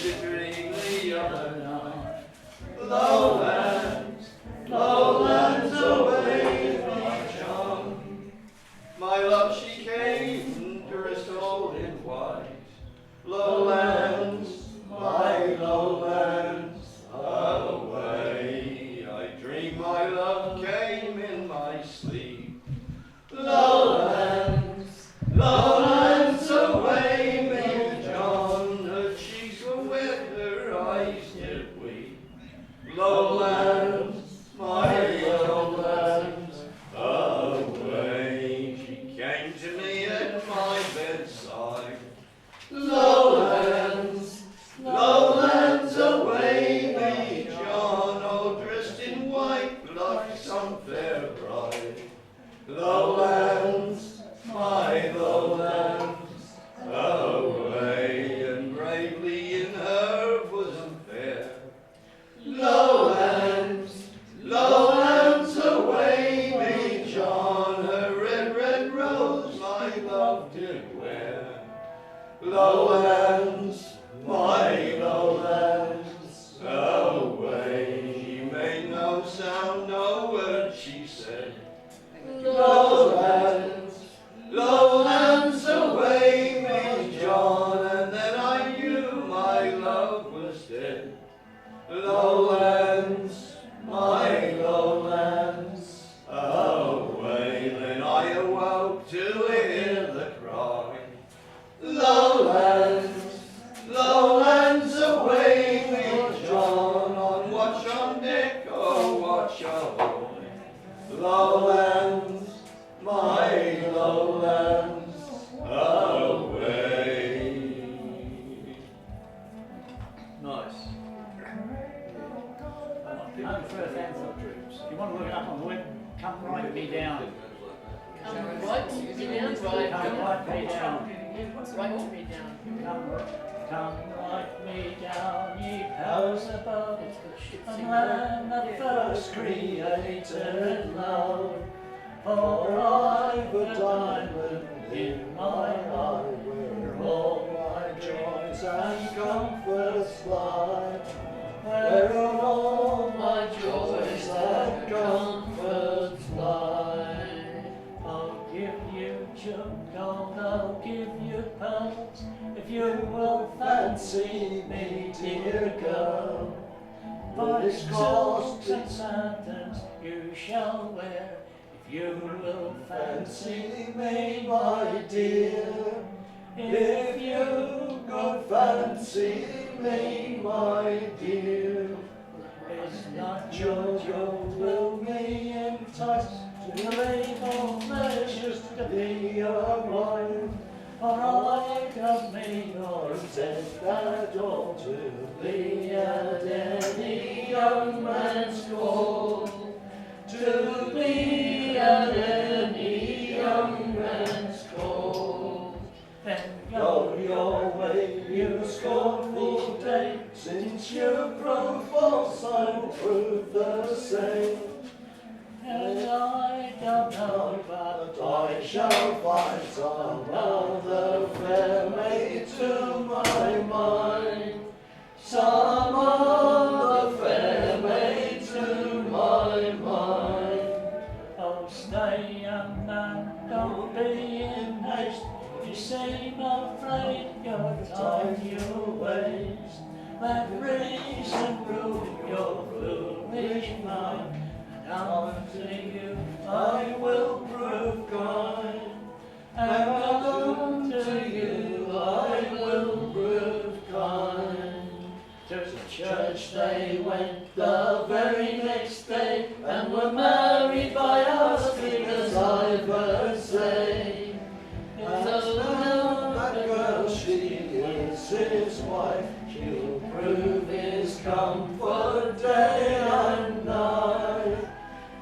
dreamed a dream the other night. Lowlands, lowlands away, my John. My love, she came, dressed all in white. Lowlands, my lowlands, away. I dream my love came in my sleep. Lowlands, lowlands away, me John. Her cheeks were wet, her eyes did weep. Lowlands, my lowlands, away. She came to me at my bedside. Lowlands, lowlands away, me John, all dressed in white like some fair bride. Lowlands, my lowlands, away, and bravely in her bosom fair. Lowlands, lowlands away, me John, her red, red rose my love did wear. Lowlands, my lowlands, away. She made no sound, no word she said. Lowlands, lowlands away, me John, and then I knew my love was dead. Lowlands, my lowlands, away. Then I awoke to hear the cry. Lowlands, lowlands away, me John, on watch on deck, oh watch ahoy. Lowlands, my lowlands, away. Nice. No further answer. You want to look it up on the web? Come write me down. Come right me down, right. Come write me down. Write me down. Come write me down, ye powers above, and land that first created love. For I've a diamond in my eye, where all my joys and comforts lie. Where all my joys and comforts lie. I'll give you junk gold, I'll give you pearls, if you will fancy me, dear girl. Polish clocks and satins you shall wear, if you will fancy me, my dear. If you could fancy me, my dear. Is not your job will me entice to leave all pleasures to be your wife? For I have me nor said that ought to be at any young man's call. To be at any young man's call. Then go your way, you scornful day, since you prove false, I'll prove the same. And I don't know, but I shall find some other fair maid to my mind. Some other fair maid to my mind. Oh, stay, young man, don't be in haste. You seem afraid your time you waste. Let reason rule your foolish mind. Unto you I will prove kind, and unto you I will prove kind. To the church they went the very next day, and were married by us because I've heard say. So now that girl she is his wife, she'll prove his comfort day and night.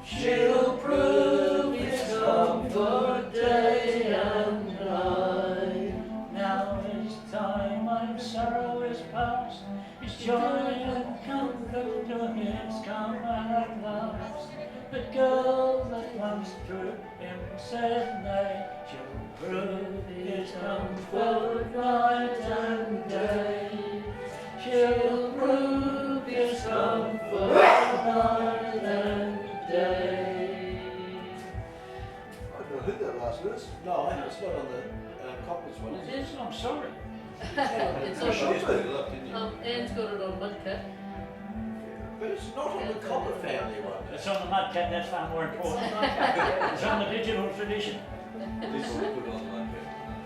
She'll prove his comfort day and night. Now is time when sorrow is past, his joy and comfort to his come at last. The girl that once through him said nay, she'll prove his comfort night and day. this one, is it? Yes, I'm sorry. It's I should on. have put it up, didn't you? Anne's got it on Mudcat. But it's not on the Copper family one. It's on the Mudcat, that's far more important. It's on the digital tradition. This one put it on the Mudcat.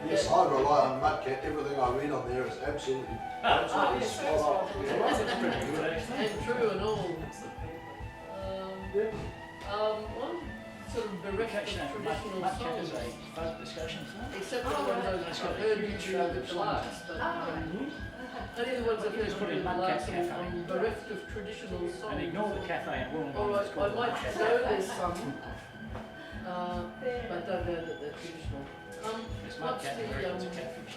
Yes, I rely on Mudcat. Everything I read on there is absolutely spot on. That's pretty good, actually. And true and all. One sort of bereft of traditional Mudcat is songs. a folk discussion film. Except for the ones I've heard you do with the last. But only the ones I've heard you do with the last. I'm bereft of traditional And songs. ignore the cafe and Wollongong. Alright, It's I called might Mudcat. know there's some, but don't know that they're traditional. It's What's Mudcat, very good to the, catfish.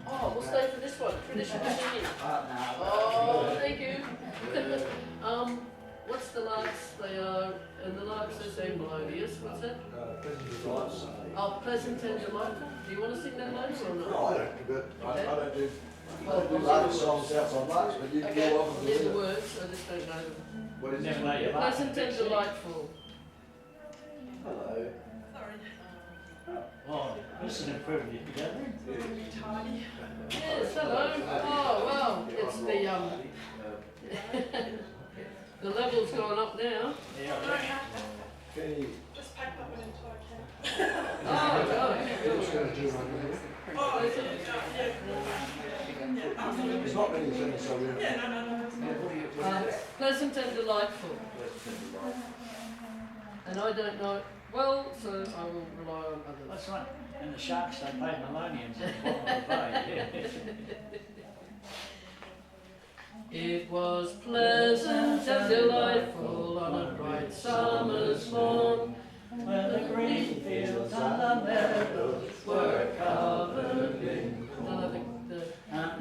oh, we'll stay for this one, traditional singing. No. Oh, thank you. What's the larks? They are, and the larks they say melodious. What's that? Oh, pleasant and delightful. Do you want to sing that later or No, not? I don't do it. I don't do Oh, large songs outside larks, but you okay, go off and yeah, do the it. words, I just don't know them. What is Never it? know your life. Pleasant and delightful. Hello. Oh, this is an improvement if you don't read. Yes, hello. Oh, well, it's the, the level's gone up now. Yeah, Can you, Just pack that one into a can. Oh, who's gosh. going to do one here? Oh, yeah. There's not many things, so we're. Yeah, no. Pleasant and delightful. And I don't know, well, so I will rely on others. that's right. And the sharks, they paid Melonians at the bottom of the bay. It was pleasant and delightful on a bright summer's morn, When the green fields and the meadows were covered in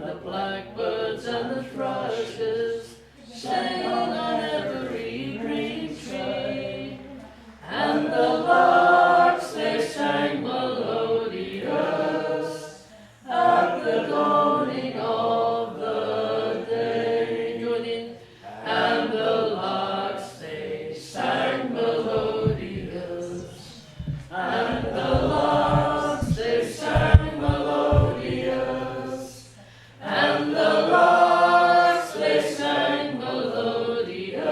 the blackbirds and the thrushes sang on every green tree, and the larks they sang melodious at the dawning of the day. Join in. And the larks they sang melodious, and the larks they sang melodious, and the larks they sang melodious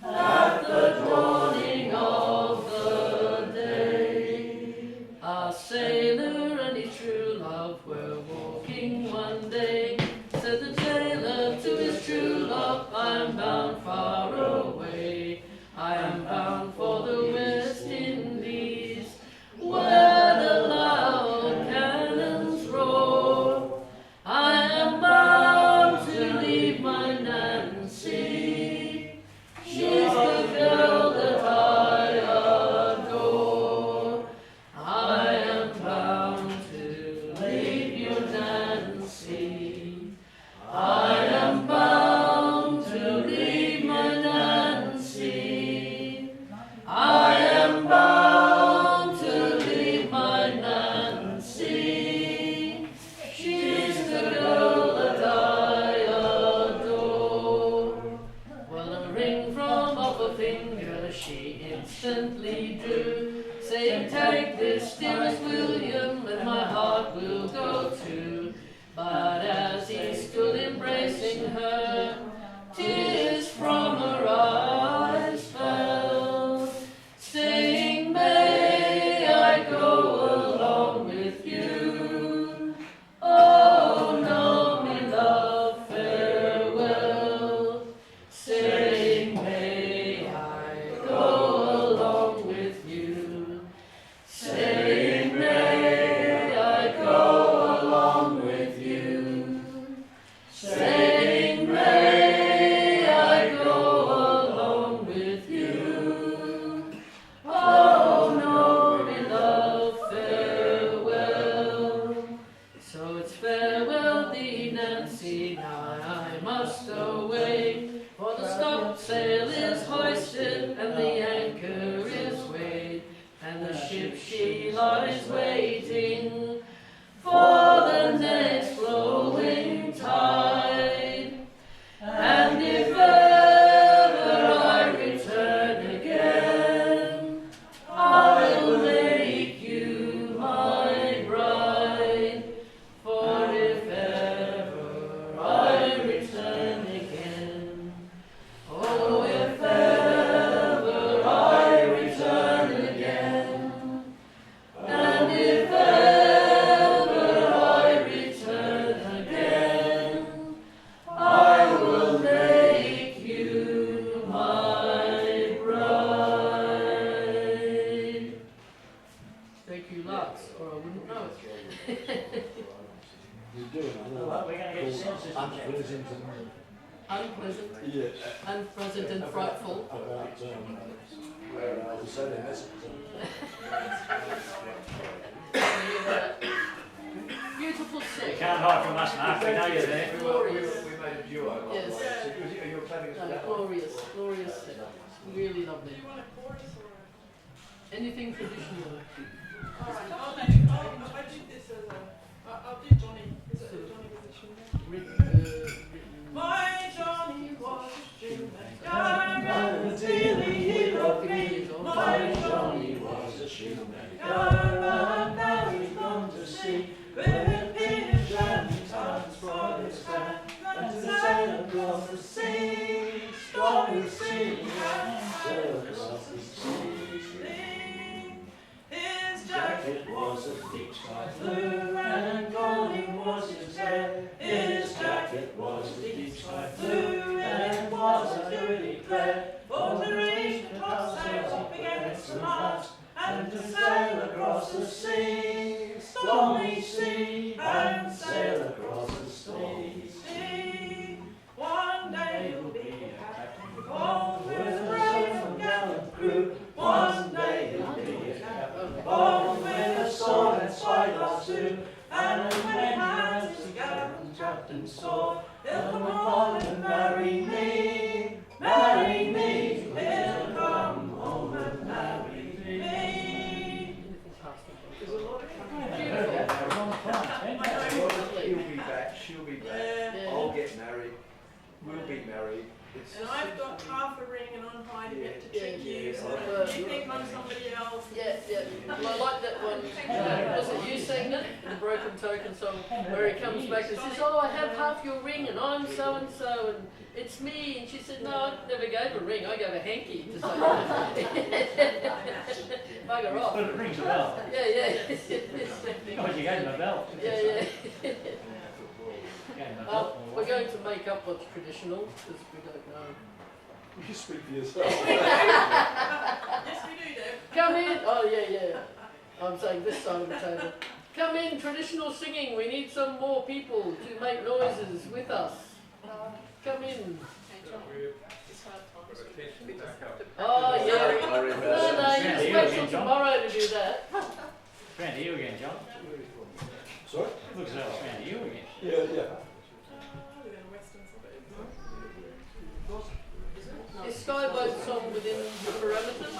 at the dawning of the day. A sailor and his true love were walking one day. Said the sailor to his true love, I am bound far away. I am bound for the West Indies, where the loud cannons roar. I am bound to leave my Nancy. She's the girl that I adore. I am bound to leave you, Nancy. I am bound to leave my Nancy. I am bound to leave my Nancy. She's the girl that I adore. Well, a ring from off a finger she instantly drew, saying, take this, dearest William, and my heart will go too. But as he stood embracing her, tears from her eyes fell, saying, may I go along with you? Oh no, me love, farewell. Saying, may I go along with you? Saying, may I go along with you? Saying, may I go along with you? Oh no, me love, farewell. So it's farewell thee, Nancy, now I must away, for the stopsail is hoisted and the anchor is weighed, and the ship she lies waiting for the next flowing tide. And if ever I return again, I will lay glass, or I wouldn't know it. You're doing Oh, well, we're going to get the census checked. unpleasant Unpleasant, yeah. unpleasant and frightful. About where I was selling this. Beautiful You set. can't hide from us, Mark. We know you're there. Glorious. We made a duo. Yes. You're planning No, glorious, glorious set. Really lovely. Do you want a chorus or Anything traditional. Alright, I did this as a. I'll do Johnny. Is it a Johnny position? My Johnny was a shoemaker, steely hero king. My Johnny was a shoemaker, and now he's gone to sea. With his and tons for his band, and to sail across the sea, stormy sea, and sail across the sea. His jacket was a deep sky blue, and golden was his hair. His jacket was a deep sky blue, and was a dirty glare. For to reach the topsails up against the mast, and to sail across the sea, stormy sea, and sail across the stormy sea. One day he'll be a captain, bold with a brave and gallant crew. One day he'll be a captain, bold with a sword and spyglass too. And when he has his gallant captain's sword, he'll come home and marry me. Marry me, he'll come home and marry me. There's a lot of He'll be back, she'll be back. Yeah. I'll get married. We'll be married. It's And I've got half a ring and I'm hiding it to trick you. Yeah. So you think I'm somebody else. Yeah, yeah. Well, I like that one. Was it you sang it? The Broken Token song, where he comes back and says, "Oh, I have half your ring, and I'm so and so, and it's me." And she said, "No, I never gave a ring. I gave a hanky to say." Bugger off. But it rings a bell. Yeah, yeah. God, you gave him a bell. Yeah, yeah. Gave him a bell. We're going to make up what's traditional because we don't know. You speak for yourself. Yes, we do, Deb. Come in. Oh yeah, yeah. I'm saying this side of the table. Come in, traditional singing. We need some more people to make noises with us. Come in. Oh yeah. No, no, you just wait till tomorrow to do that. It's round to you again, John. Sorry? It looks as though it's round to you again. Yeah. I live in a western suburb. Is Skyboat song within the parameters?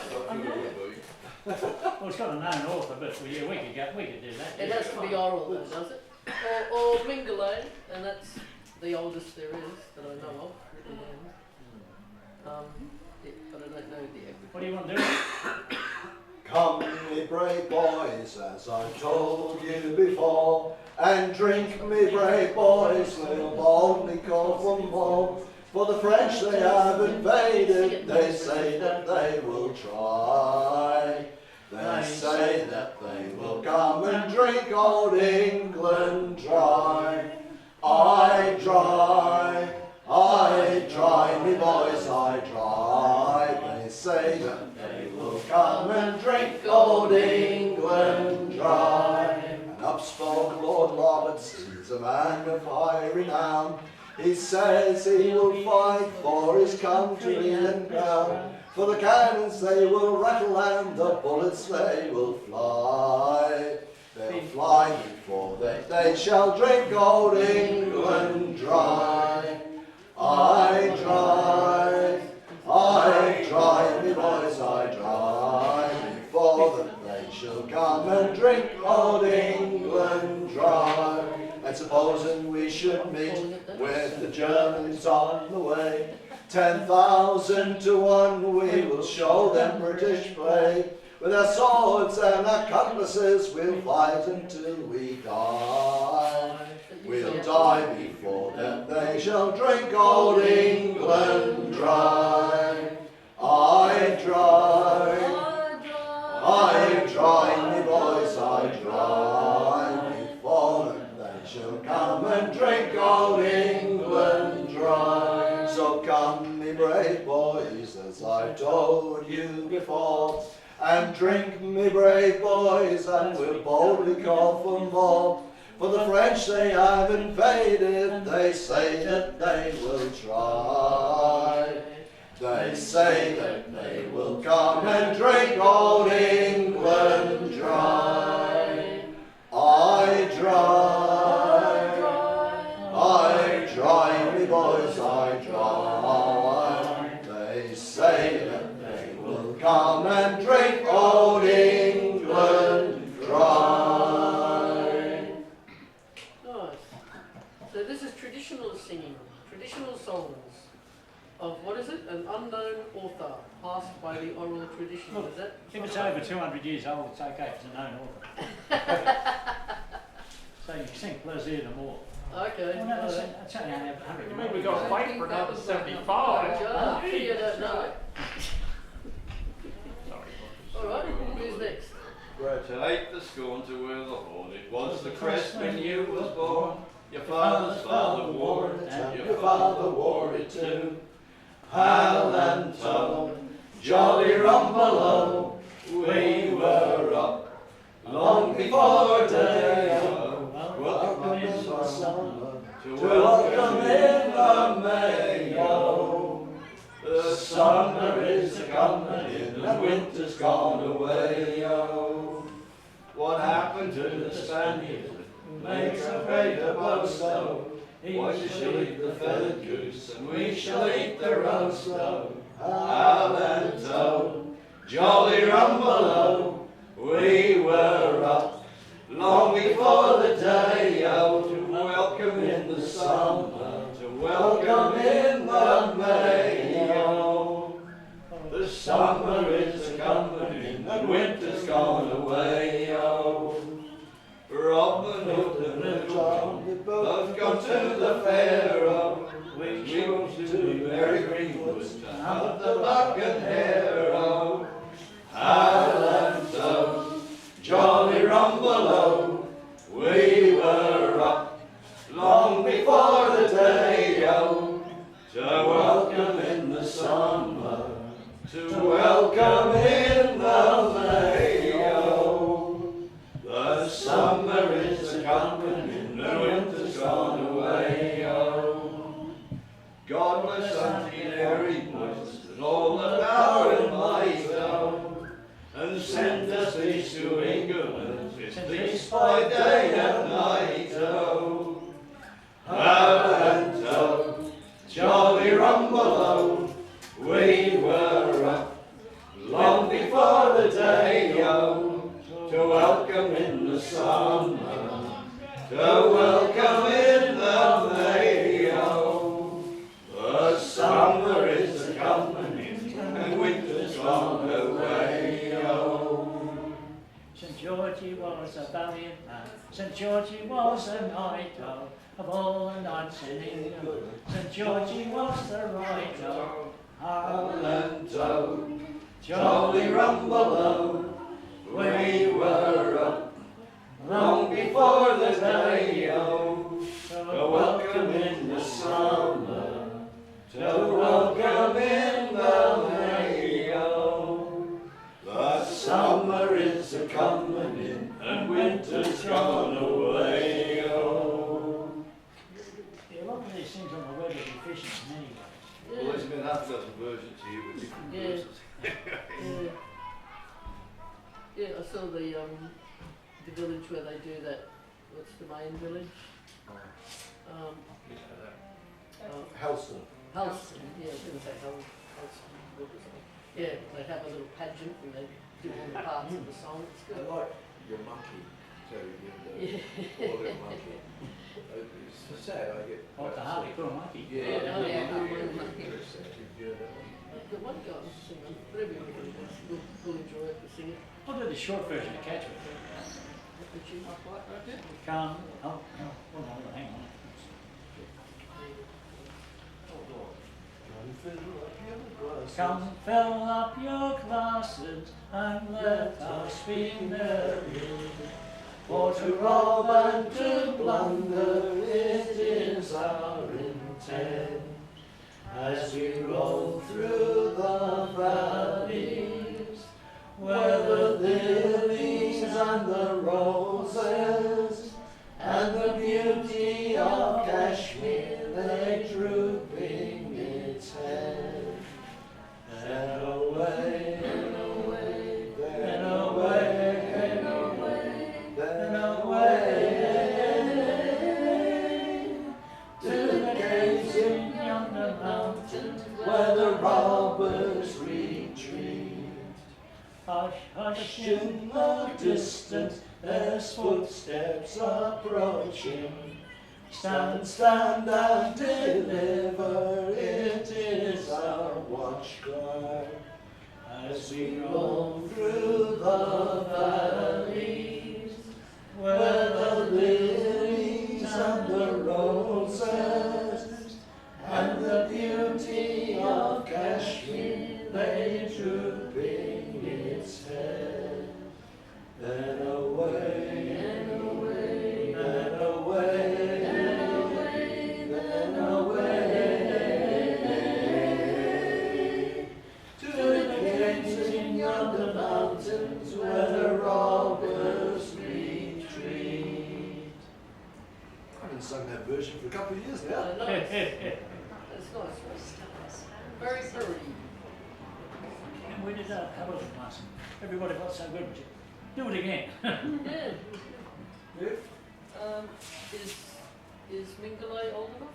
Well, it's got a known author, but yeah, we could do that. It has to be oral though, does it? Or Mingale, and that's the oldest there is that I know of. Written down. But I don't know the epic. What do you want to do? Come, me brave boys, as I told you before, and drink, me brave boys, we'll boldly call for more. For the French they have invaded, they say that they will try. They say that they will come and drink old England dry. I dry, me boys, I dry. They say that they will come and drink old England dry. And up spoke Lord Roberts, he's a man of high renown. He says he will fight for his country and crown. For the cannons they will rattle and the bullets they will fly. They'll fly before they shall drink old England dry. I dry, me boys, I dry. Before that they shall come and drink old England dry. And supposing we should meet with the Germans on the way, 10,000 to 1 we will show them British play. With our swords and our cutlasses we'll fight until we die. We'll die before them they shall drink old England dry. I dry, me boys, I dry. Before them they shall come and drink old England dry. So come, me brave boys, as I've told you before, and drink, me brave boys, and we'll boldly call for more. For the French they have invaded, they say that they will try. They say that they will come and drink old England dry. I dry, me boys, I dry. They say that they will come and drink old England dry. Nice. So this is traditional singing, traditional songs of, what is it? An unknown author, passed by the oral tradition, Look, is that? If it's over 200 years old, it's okay if it's a known author. So you can sing Plaisir de Mort. Okay. Well, no, that's only 100. Maybe we got a fight for another 75. Oh, you don't know it. Sorry. Alright, who's next? Gratulate the scorn to wear the horn. It was the crest when you was born. Your father's father wore it, and your father wore it too. Hal and Tom, jolly rumbelow, we were up long before day-o. Welcome in the summer, to welcome in the May-o. The summer is a-comin' and winter's gone away-o. What happened to the Spaniard makes a greater boast-o. Why shall eat the feathered goose, and we shall eat the roast-o. Hal and Toe, jolly rumbelow, we were up long before the day-o, to welcome in the summer, to welcome in the May-o. The summer is a-comin' and winter's gone away-o. Robin Hood and Little John both gone to the fair-o. We went to Mary Greenwood's to hunt the buck and hare-o. Hal and Toe, jolly rumbelow, we were up long before the day-o, to welcome in the summer, to welcome in the May-o. The summer is a-comin' and winter's gone away-o. God bless Auntie Mary Boyce and all the power and might-o, and send us peace to England, it's peace by day and night-o. Hal and Toe, jolly rumbelow, we were up long before the day-o, to welcome in the summer, to welcome in the May-o. The summer is a-comin' and winter's gone away-o. St. Georgie was a valiant man, St. Georgie was a knight of all the knights in England. St. Georgie was the right of Hal and Toe, jolly rumbelow, we were up long before the day-o, to welcome in the summer, to welcome in the May-o. The summer is a-comin' and winter's gone away-o. Yeah, a lot of these things on the web are deficient anyway. Well, there's been half a dozen versions here with different Yeah. verses. Yeah, I saw the village where they do that. What's the main village? Helston. Helston. Yeah, I was going to say Helston. What was it? Yeah, they have a little pageant and they do all the parts of the song. It's I good. like your monkey, Terry, Yeah. the monkey. It's sad, I get. What the Hartlepool monkey? Yeah. Oh, yeah, Hartlepool monkey. Yeah. The one guy was singing. Whatever we'll enjoy it to sing it. I'll do the short version to catch it. Would you like that? Come, oh, no, hang on. Come, fill up your glasses and let us be merry. For to rob and to plunder it is our intent. As we roll through the valleys, where the lilies and the roses and the beauty of Kashmir lay drooping its head. Then away, then away, then away, then away, then away, to the caves in yonder mountains where the robbers retreat. Hush, hush, In the distance, there's footsteps approaching. Stand, stand and deliver, it is our watch cry. As we roam through the valleys, where the lilies and the roses and the beauty of Kashmir lay drooping its head. Then away, then away, then away, then away, to the caves in yonder mountains where the robbers retreat. I haven't sung that version for a couple of years now. Nice. That's nice. Very pretty. And we did that a couple of times. Everybody felt so good with it. Do it again. Yeah. If Is Mingalay old enough?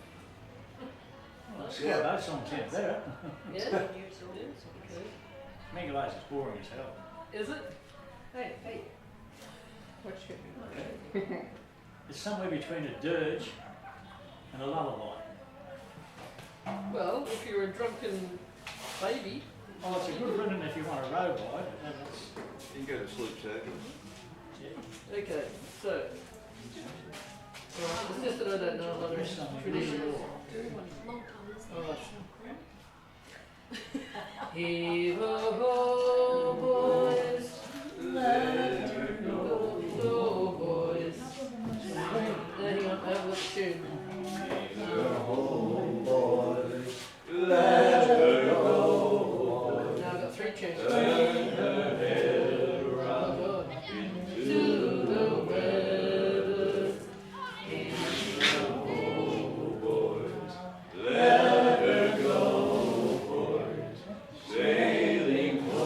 Well, it's Yeah. those songs out there. Yeah. Okay. Mingalaise is boring as hell. Is it? Hey. What should be? It's somewhere between a dirge and a lullaby. Well, if you're a drunken baby. Oh, it's a good rhythm if you want a row ride, but that's, You can go to sleep second. yeah. Okay, so. It's just that I don't know other There's something traditions. Alright. Heave a ho, boys. Let her go, boys. Hang on, I haven't got the tune. home, boys, let her go. Now I've got three tunes. Turn her head Oh, around God. to the weather. Home, boys, let her go, boys, sailing home.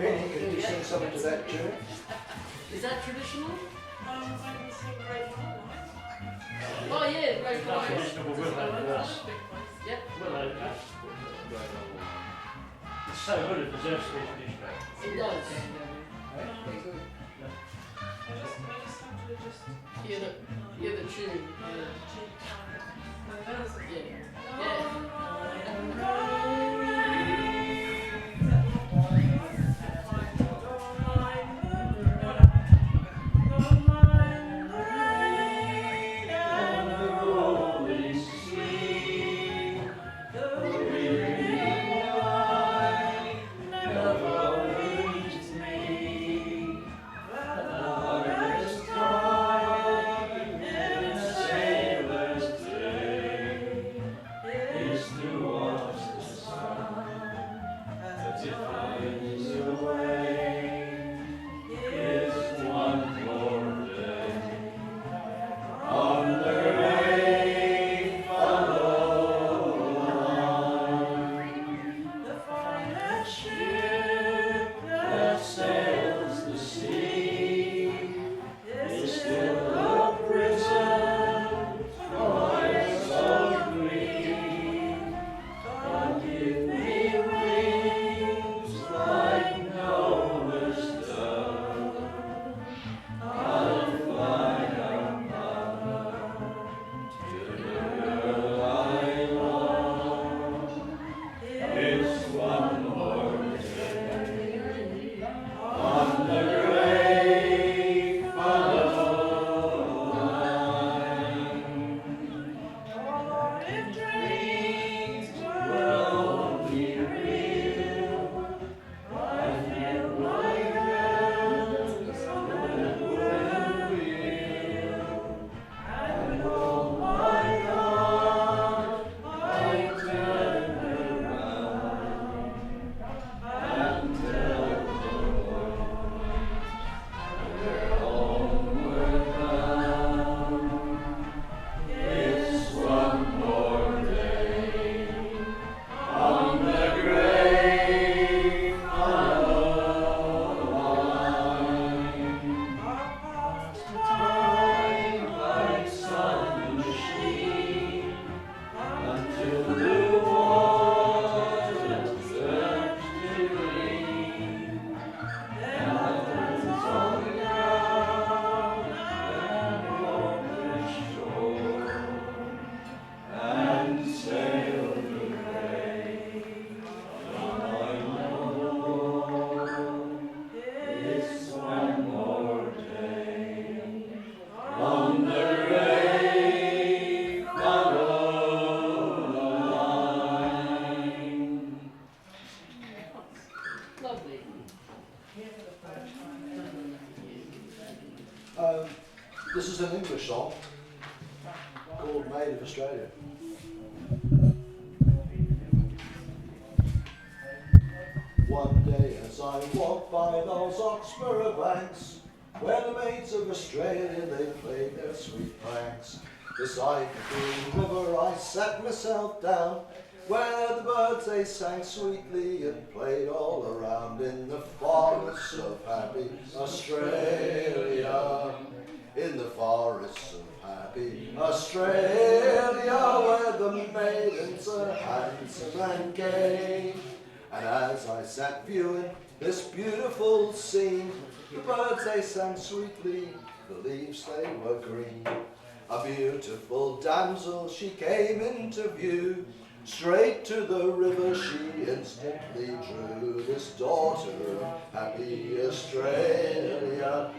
Penny, can you sing something to that tune? Is that traditional? I can sing Great White Light. Oh yeah, great That's choice. traditional, but we'll have this. Yep. Well, that's it's so good it deserves to be traditional. It does. I just have to just Hear the tune. This is an English song called Made of Australia. One day as I walked by those Oxborough banks, where the maids of Australia they played their sweet pranks, beside the green river I sat myself down, where the birds they sang sweetly and played all around, in the forests of happy Australia, in the forests of happy Australia, where the maidens are handsome and gay. And as I sat viewing this beautiful scene, the birds they sang sweetly, the leaves they were green. A beautiful damsel she came into view, straight to the river she instantly drew. This daughter of happy Australia,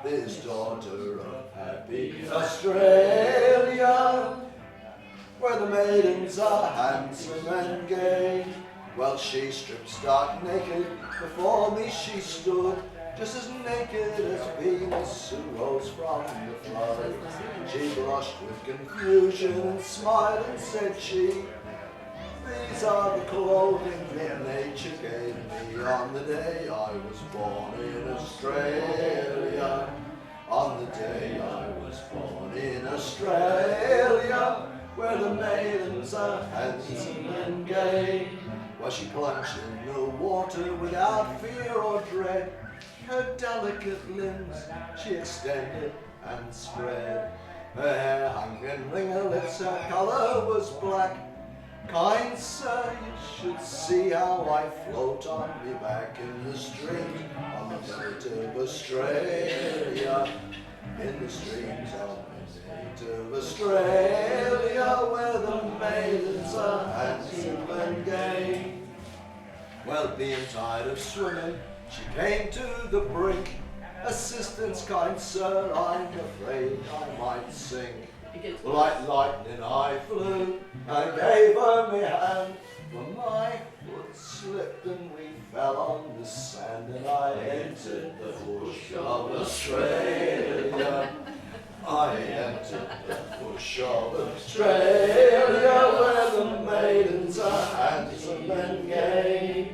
this daughter of happy Australia, where the maidens are handsome and gay. Well, she stripped stark naked, before me she stood, just as naked as Venus who rose from the flood. She blushed with confusion and smiled and said she, these are the clothing that nature gave me on the day I was born in Australia. On the day I was born in Australia, where the maidens are handsome and gay. while she plunged in the water without fear or dread. Her delicate limbs she extended and spread. Her hair hung in ringlets, her colour was black. Kind sir, you should see how I float on me back in the stream on the desert of Australia. In the streams on the desert of Australia, where the maidens are handsome and gay. Well, being tired of swimming, she came to the brink. Assistance, kind sir, I'm afraid I might sink. Like lightning I flew, I gave her my hand, but my foot slipped and we fell on the sand, and I entered the bush of Australia. I entered the bush of Australia, where the maidens are handsome and gay.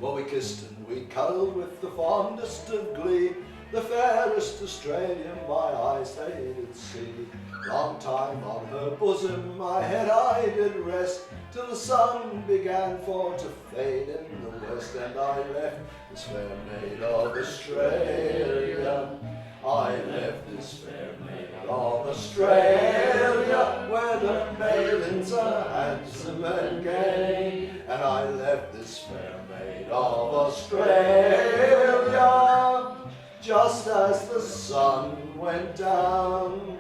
Well, we kissed and we cuddled with the fondest of glee, the fairest Australian my eyes they did see. Long time on her bosom my head I did rest, till the sun began for to fade in the west, and I left this fair maid of Australia. I left this fair maid of Australia, where the maidens are handsome and gay. And I left this fair maid of Australia just as the sun went down.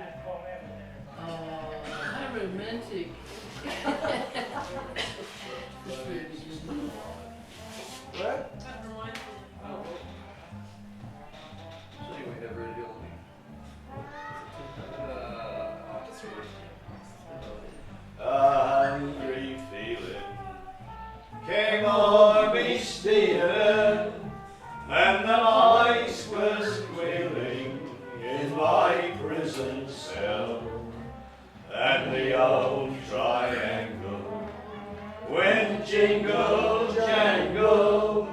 Oh, how romantic. It's really good. What? That reminds me. So anyway, never really got me. A hungry feeling came o'er me stealing, and the mice were squealing in my prison cell, and the old triangle went jingle jangle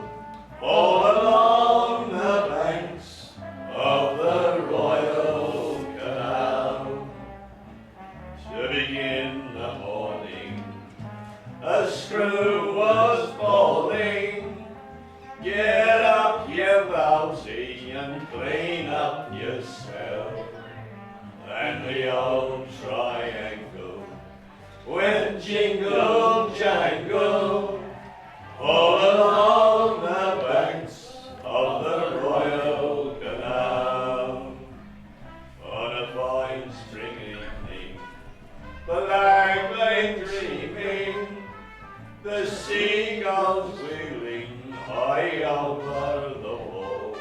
all along the banks of the Royal Canal. To begin the morning, a screw was falling. Get up, you Bowsy, and clean up yourself. And the old triangle went jingle jangle all along the banks of the Royal Canal. On a fine spring evening, the lag lay dreaming, the seagulls wheeling high over the wall,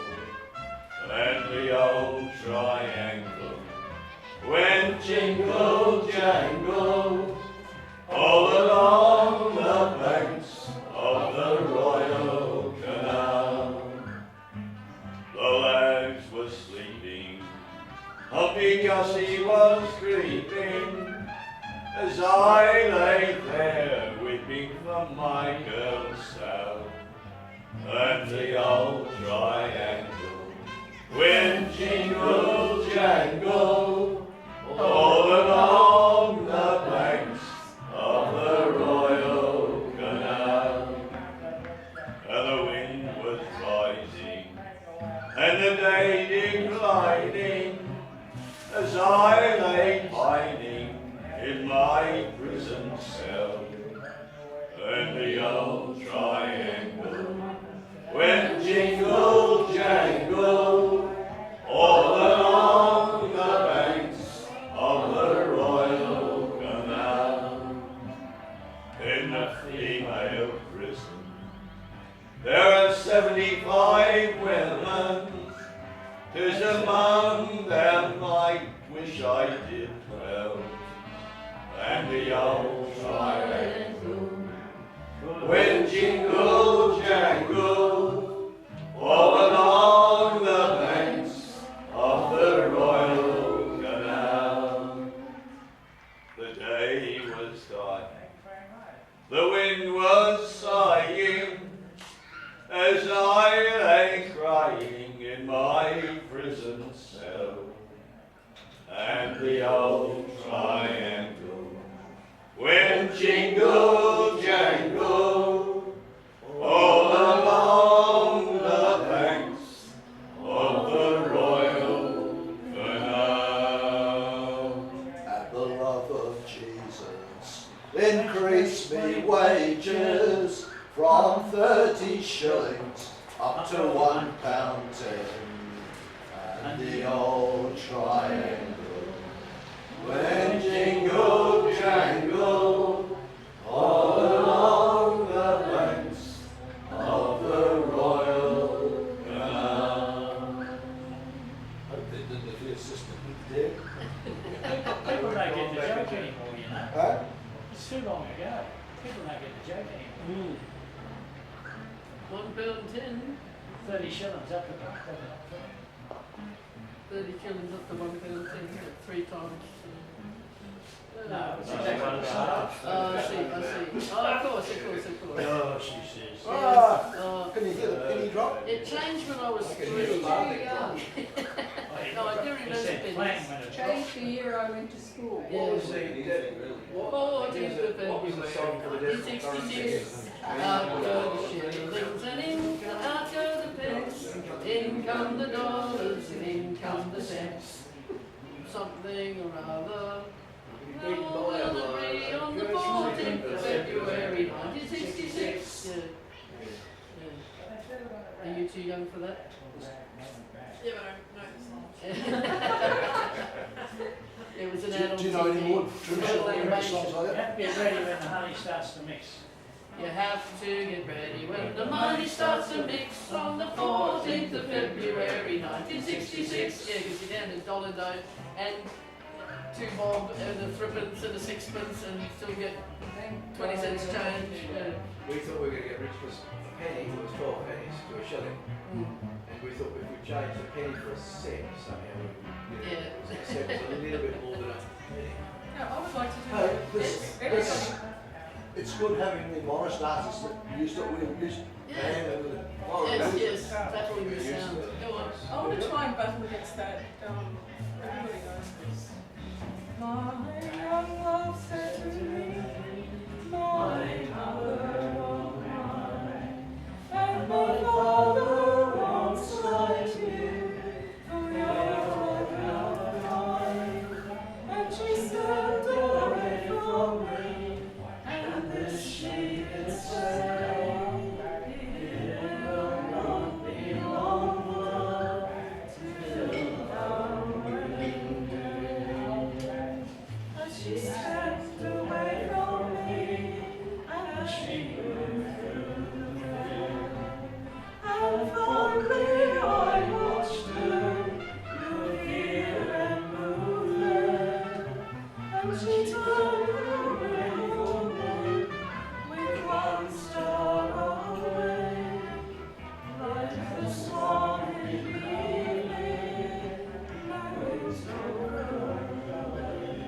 and the old triangle went jingle jangle all along the banks of the Royal Canal. The lags were sleeping, Humpy Gussie was creeping, as I lay there weeping for my girl Sal. And the old triangle went jingle jangle all along the banks of the Royal Canal. And the wind was rising and the day declining, as I lay pining in my prison cell. And the old triangle went jingle jangle all along the banks of the Royal Canal. In the female prison there are 75 women. 'Tis among them I wish I did dwell. And the old triangle went jingle jangle all along the banks of the Royal Canal. The day was dying, the wind was sighing, as I lay crying in my prison cell. And the old triangle went jingle jangle shillings up to £1.10, and the old triangle. When jingle jangle all along the banks of the Royal Canal. Hope they didn't if the assistant did. People don't get the joke anymore, you know. Huh? It's too long ago. People don't get the joke anymore. £1.10. 30 shillings up the back. 30 shillings up to £1.10, 3 times. No, it's exactly the same. Oh, I see. Oh, of course. Oh, she says. Ah, can you hear the penny drop? It changed when I was 3. No, I do remember pennies. Changed the year I went to school. What was the Oh, it is the what was the song for the It's different 66. Out go the shillings and out go the pence. In come the dollars and in come the cents. Something or other. We'll agree on the 14th of February 1966. Yeah. Are you too young for that? Yeah, but I know It was an Do adult you know any TV. more traditional lyrics, songs like You that? have to get ready when the honey starts to mix. You have to get ready when the money starts to mix on the 14th of February 1966. Yeah, because you're down to dollar note and 2 bob and a threepence and a sixpence and still get 20 cents change. Yeah. We thought we were going to get rich because a penny was 12 pennies to a shilling. And we thought if we changed a penny for a cent somehow, a cent was a little bit more than a penny. Yeah, I would like to do Hey, that. this, it's good having the modest artists that used it. We used band and the Yes, battling the sound. Go on. I want to try and battle against that. Everybody knows this. My young love said to me, my mother won't mind, and my father won't slight you, for you're a mine. And she stepped away from me, and this she did say, it will not be long, love, till our wedding day. As she stepped away from me, and as she moved through the field, and fondly I watched her move here and move there, and she turned away from me with one star away, like the swan in the evening knows over the lake.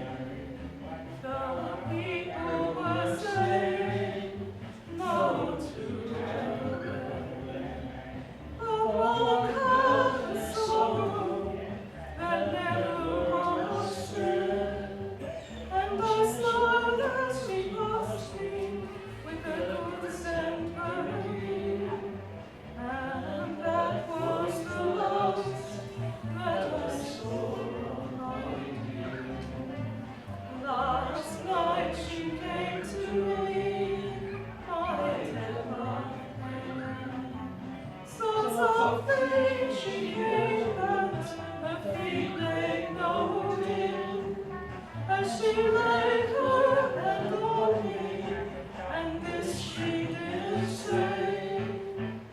The people were saying no to heaven. The walk had a sorrow that never was said, and I smiled as she passed me with a good scent burning, and that was the last that I saw of you. Last night she came to me, I did not so softly she came that her feet lay nodding, as she laid her hand on me, and this she did say,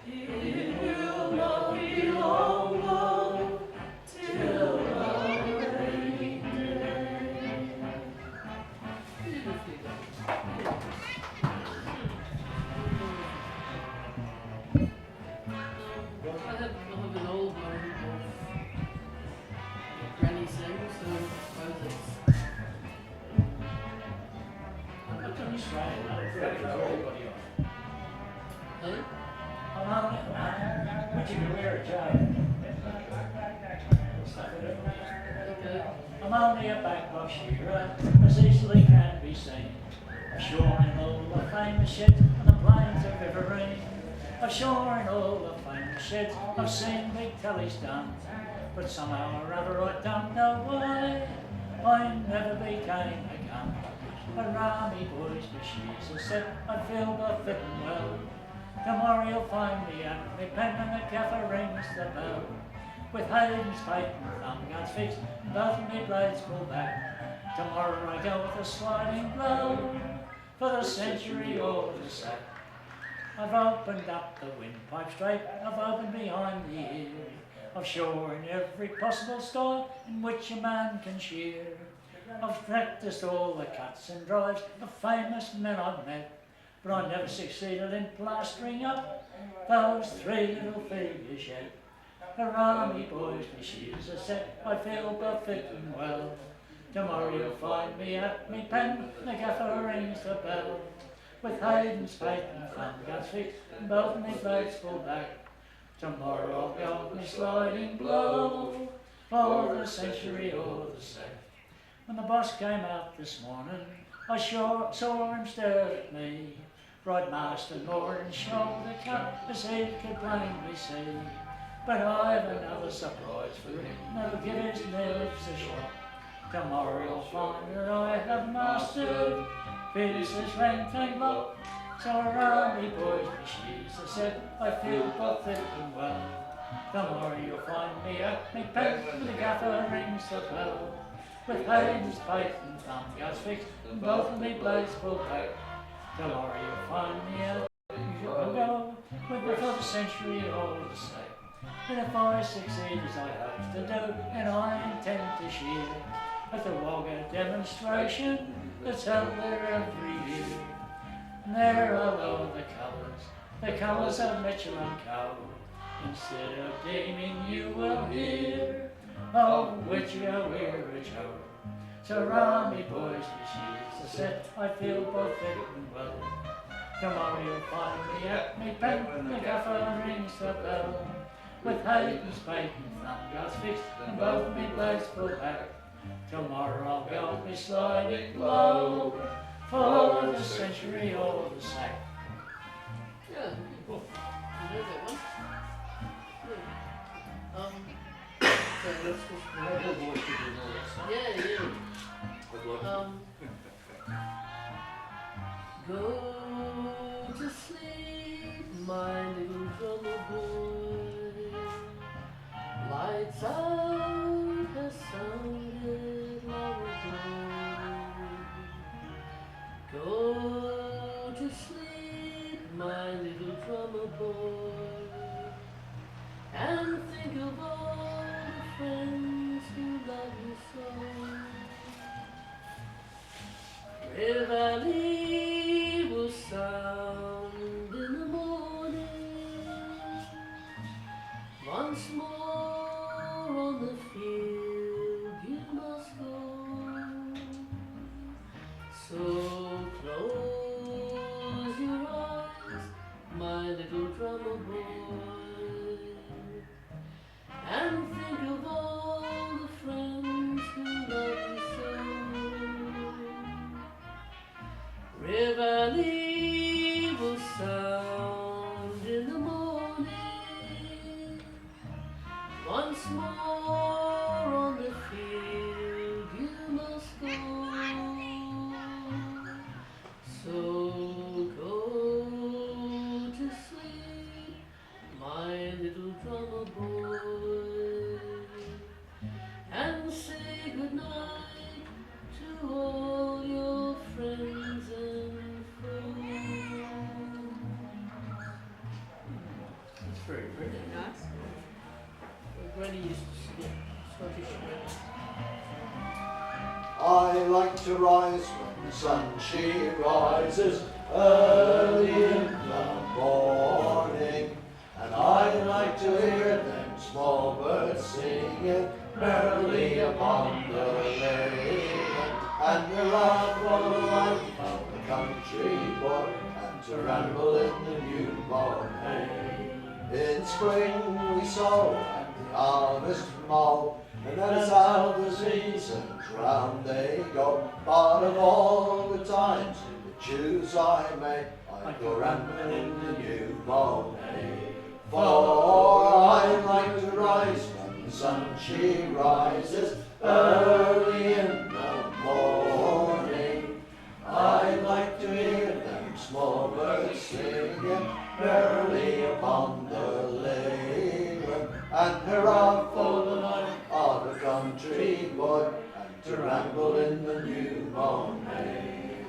it will not be long, love, till our wedding day. I have an old one of Granny sings, so I suppose it's. Look on Australia, I'm very for everybody on. Hey? I'm on would you can wear a jacket? Stafford. Okay. I'm only a backbox shooter, as easily can be seen. I'm sure in all the famous sheds on the plains of Riverine. I'm sure in all the famous sheds I've seen big tellies done. But somehow or other I don't know why I never became a gun. A army boys with shoes, I said I feel the fitting well. Tomorrow you'll find me at my pen and the gaffer rings the bell. With Hayden's pipe and thumb guns fixed, and both my blades pulled back. Tomorrow I go with a sliding blow, for the century or the sack. I've opened up the windpipe straight, I've opened behind the ear. I've shorn every possible style in which a man can shear. I've practised all the cuts and drives of famous men I've met, but I never succeeded in plastering up those three little figures yet. Hurrah, me boys, me shears are set, I feel perfecting well. Tomorrow you'll find me at me pen, the gaffer rings the bell. With Hayden's spade and thumb guns fixed, and both me blades pulled back. Tomorrow I'll go with me sliding blow, for the century or the sack. When the boss came out this morning, I sure saw him stare at me. Right master more and shoulder cut, as he could plainly see. But I've another surprise for him, that'll give his nerves a shock. Tomorrow you'll find that I have mastered business rank and lock. So around me boys, me she's I said, I feel both fit and well. Tomorrow you'll find me at me pen, the gaffer rings the bell. With Hayden's pipe and thumb guns fixed, and both of me blades pulled back. Tomorrow you'll find me at I'll go with the first century or the sack. And if I succeed as I hope to do, and I intend to shear at the Wagga demonstration that's held there every year. And there are all the colours of Mitchell and Co. Instead of deeming you will hear, oh, which you wear which ho. So round me boys, me she's a set, I feel both fit and well. Tomorrow you'll find me at me pen, the gaffer rings the bell. With Hayden's spade and thumb guns fixed, and both me blades pulled back. Tomorrow I'll go me sliding blow, for the century or the sack. Yeah, cool. You know that one? Yeah. So let's just yeah, yeah. Go to sleep, my little drummer boy. Lights out has sounded long ago. Go to sleep, my little drummer boy, and think of all the friends who love you so. Reveille will sound in the morning. Once more on the field you must go. So close your eyes, my little drummer boy, and think of all the friends who love you so. Reveille will sound in the morning. Once more on the field you must go. So go to sleep, my little drummer boy, and say goodnight to all your friends and foes. That's very pretty. Nice. Granny used to sing Scottish. I like to rise when the sun she rises early in the morning, and I like to hear them small birds singing merrily upon the lane, and to laugh for the life of the country boy, and to ramble in the newborn hay. In spring we sow and the harvest mow, and that's how the seasons round they go. But of all the times to choose I may, I go rambling in the newborn hay. For I like to rise when the sun she rises early in the morning. I like to hear them small birds singing merrily upon the leyland, and hurrah for the life of a country boy, and to ramble in the new mown hay.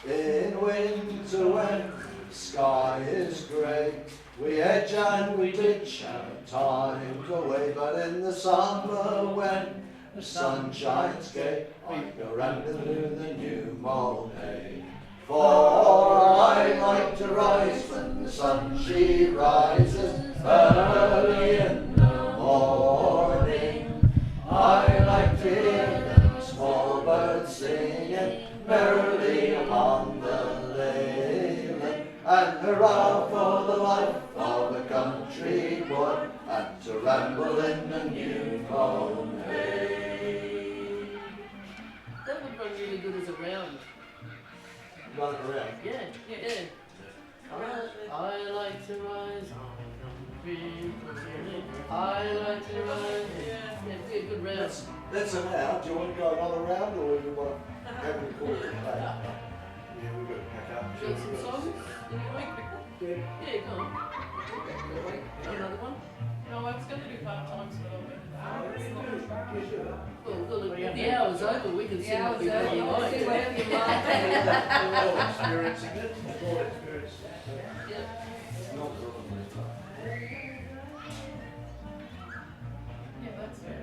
In winter when the sky is grey, we hedge and we ditch and time away, but in the summer when the sun shines gay, I go rambling through the new mown hay. For I like to rise when the sun she rises early in the morning. I like to hear them small birds singing merrily upon the leyland, and hurrah for the life of a country boy, and to ramble in the new mown hay. That would run really good as a round. Run around. Yeah, yeah. I like to rise on the people. I like to rise. Yeah, it'd be a good round. That's an hour. Do you want to go another round, or do you want to have a call it a day? Yeah, we've got to pack up. Got some songs? Yeah, go on. Another one? No, I was going to do 5 times, but Well, the hour's over, we can sing what we really like. See whatever you like. All experiencing it. All experiencing it. Yeah. Yeah, that's fair.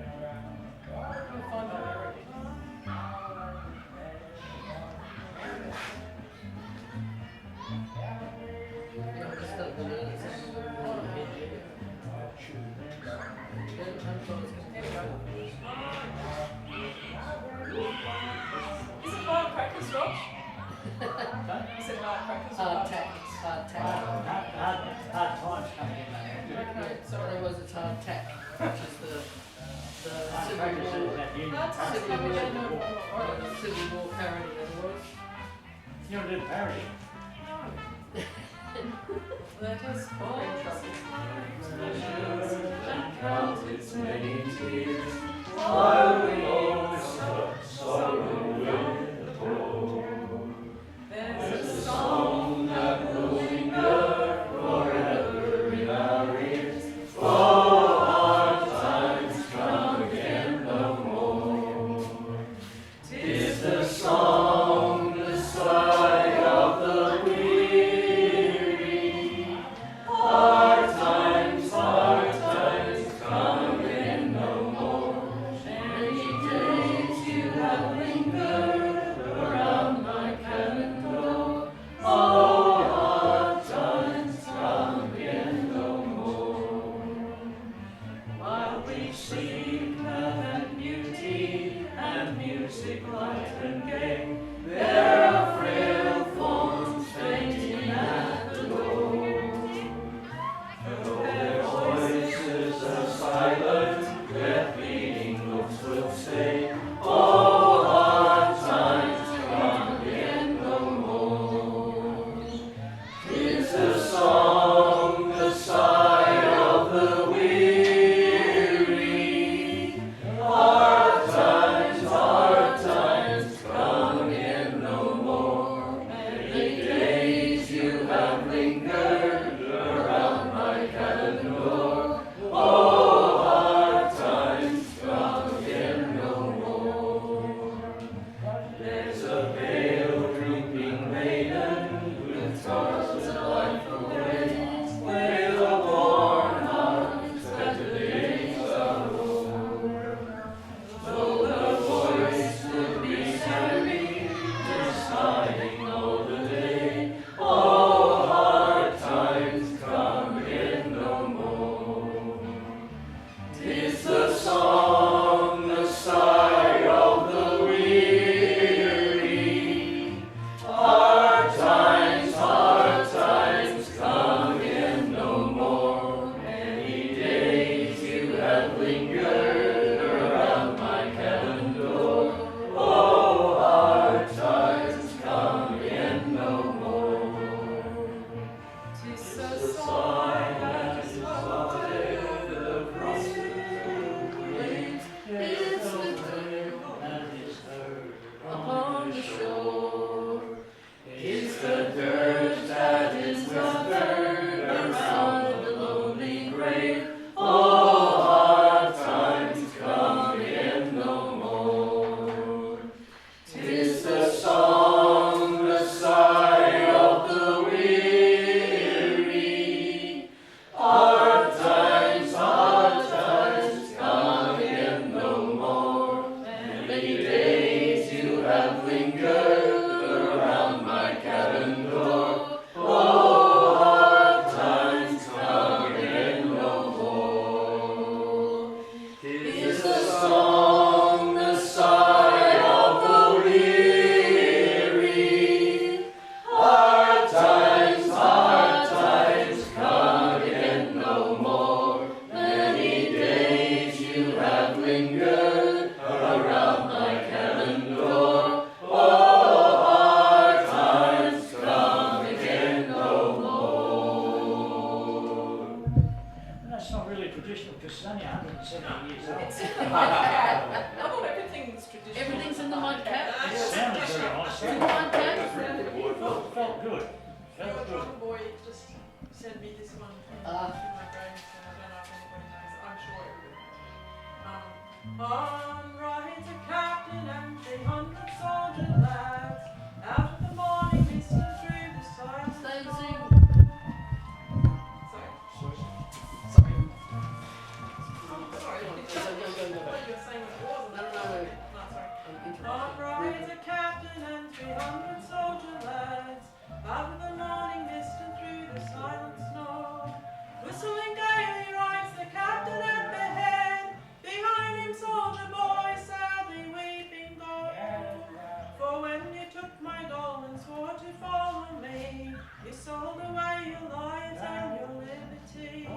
We'll find that already. Yeah, I'll just start the minutes. Is it firecrackers, Josh? Is it firecrackers? Hard tack. Hard tack. Hard times coming in there. Okay, sorry. Otherwise it's hard tack, which is the Crackers Civil is War. that union. Hard times coming in. Or the Civil War parody otherwise. You want to do parody? Let us pause and count its many tears, while we all sorrow will pour. There's a song that will linger forever in our ears, for hard times come again no more. 'Tis the song, the sigh of the weary. Hard times come again no more. Many days you have lingered around my cabin door. Oh, hard times come again no more. While we seek love and beauty and music light and gay, there are frail forms fainting at the door. Though their voices are silent, their pleading looks will say, oh, hard times come again no more. 'Tis the song, the sigh of the weary. Hard times come again no more. Many days you have lingered around my cabin door. Oh, hard times come again no more. There's a pale drooping maiden who toils her life away, with a worn heart that the days are o'er. Though her voice would be heavy, just sighing all the day, oh, hard times come again no more. 'Tis the song, the sigh of the weary. Hard times come again no more. Many days you have lingered around my cabin door. Oh, hard times come again no more. 'Tis The the sigh song that is wanted across the waves. It's the day And it's heard upon the shore. It's the dirt that is gathered is only 170 years old. It's in the mud cap. I thought everything's traditional. Everything's in the mud cap. It sounded very nice. In the mud cap. Felt good. Your Felt good. drum boy just sent me this one in my brain, so I don't know if anybody knows. I'm sure everybody. On rides a captain and 300 soldier lads, out of the morning mist and through the silence. Stay and sing. Sorry. Go, go, go, go. I thought you were saying what it was. No, no, no. sorry. I'm On interrupting. rides a captain and 300 soldier lads, out of the morning mist and through the silent snow. Whistling gaily rides the captain at the head, behind him soldier boys sadly weeping go. For when you took my gold and swore to follow me, you sold away your lives and your liberty.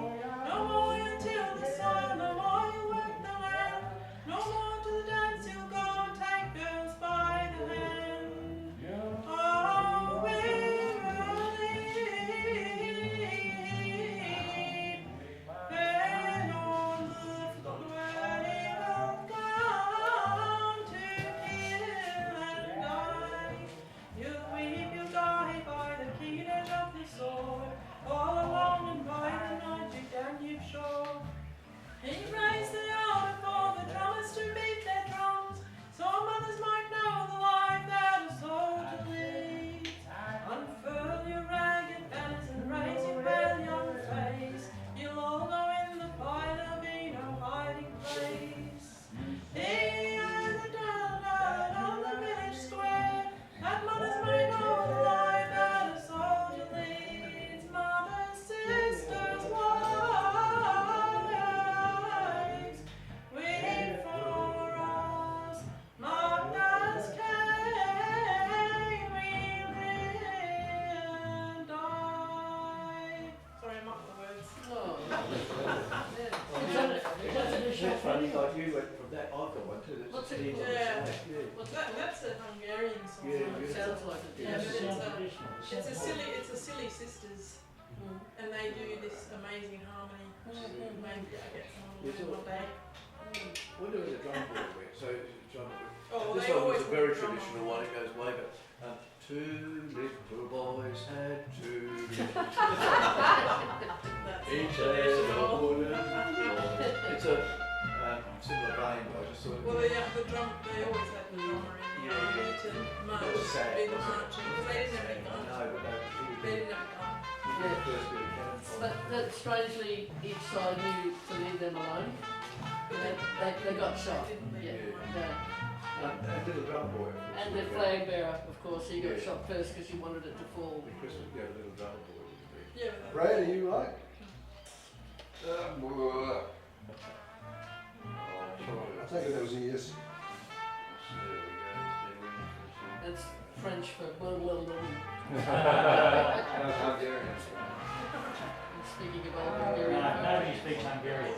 No more you'll till the soil, no more you'll work the land, no more to the dance you'll go and take girls by the hand. Oh, we're running, and on the floor you'll come to kill and die. You'll weep, you'll die by the keen edge of the sword, all alone and by the magic Danube shore. He raised the hour for the drummers to beat their drums, so mothers might know the life that a soldier leads. Unfurl your ragged banners and raise your pale young face, you'll all know in the fight there'll be no hiding place. He has a dirt on the village square, that mothers might know the life that a soldier leads. Mothers, sisters, wives, weep for us, marked as Cain, we live and die. Sorry, I marked the words. No. It's funny, like you went from that, I've got one too. What's it That's called? Yeah. What's That's a Hungarian song. Yeah, It sounds like it. Yeah, It but sounds it's traditional. it's a silly sisters, Mm. and they do this amazing harmony, which is maybe I get someone Yes, one day. We're doing the drum boy bit, so drum Oh, this they one always was a very want drum traditional on. one, it goes way back. Two little boys had two. That's Each not had a traditional. wooden floor. It's a similar vein, but I just thought. Well, the drum, they always had the drummer in. Yeah, They yeah. need to march, It was sad, do the wasn't it? marching, because they didn't have any I guns. know, but They they didn't have a gun. did the first bit of cannon fodder. But that strangely, each side knew to leave them alone. They got shot. Didn't they? Yeah. Yeah. Yeah. And little drum boy. And the flag bearer, of course, he got Yeah. shot first because he wanted it to fall. The Christmas, yeah, the little drum boy was big. Yeah, but Brad, are you right? Oh, I take it that was a yes. That's French for well, well, well. Speaking of old Hungarian. Nobody speaks Hungarian,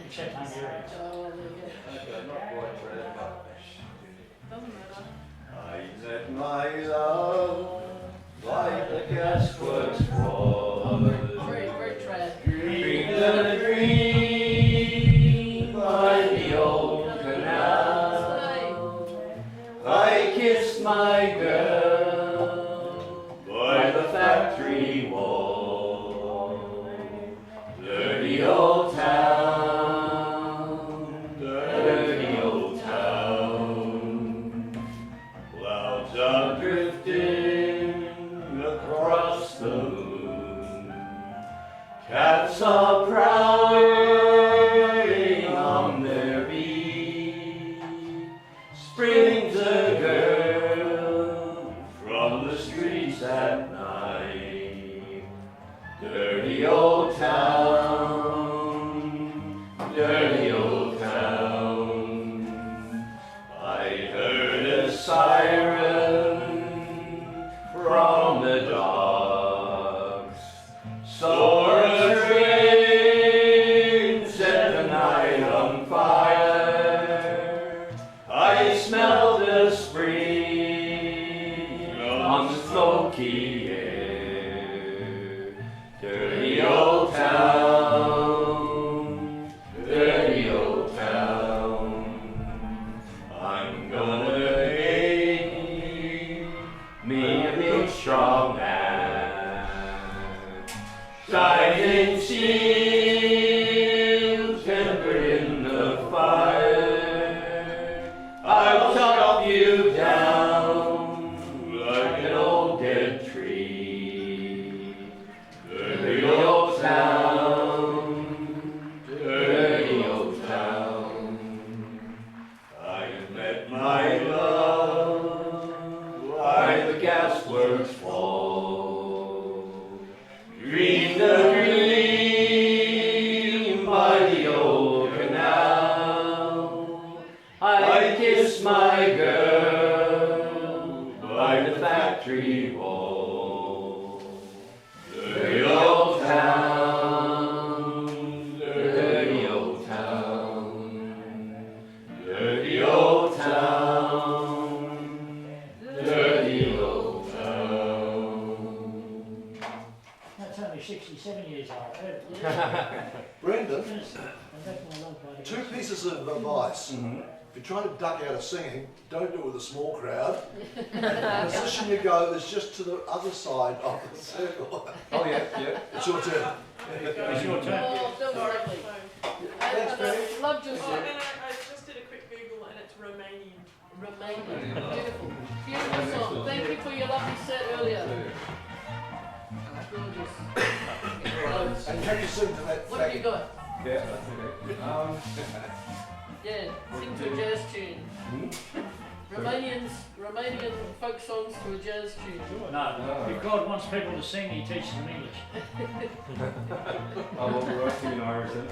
except Hungarians. Oh, well, there you go. Okay, not quite ready, but doesn't matter. I let my love like the gasworks fall. Very, very trad. Dreamed a dream by the old canal. I kissed my girl by the factory wall. Dirty old town, dirty old town. Clouds are drifting across the moon. Cats are prowling on their beat. Spring's a girl pieces of advice. If you're trying to duck out of singing, don't do it with a small crowd. The position you go is just to the other side of the circle. Oh yeah, yeah. It's your turn. It's your turn. Oh, so lovely. Thanks, Barry. I loved your Oh, song. and I just did a quick Google and it's Romanian. Romanian. Beautiful. Beautiful song. Thank you for your lovely set earlier. Gorgeous. And can you sing to that? What have you got? Yeah, that's okay. Yeah, sing to a jazz tune. Romanian folk songs to a jazz tune. No, if God wants people to sing, he teaches them English. Well, we're actually in Irish. And,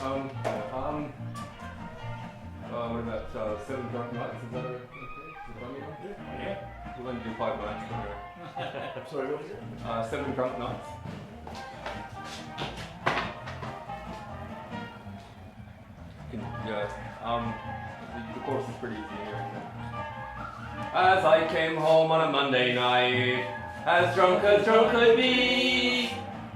what about Seven Drunk Nights? Is that okay? Is it funny? Yeah. We'll only do 5 nights. But, Sorry, what was it? 7 Drunk Nights. Yeah. The course is pretty easy here. As I came home on a Monday night, as drunk could be,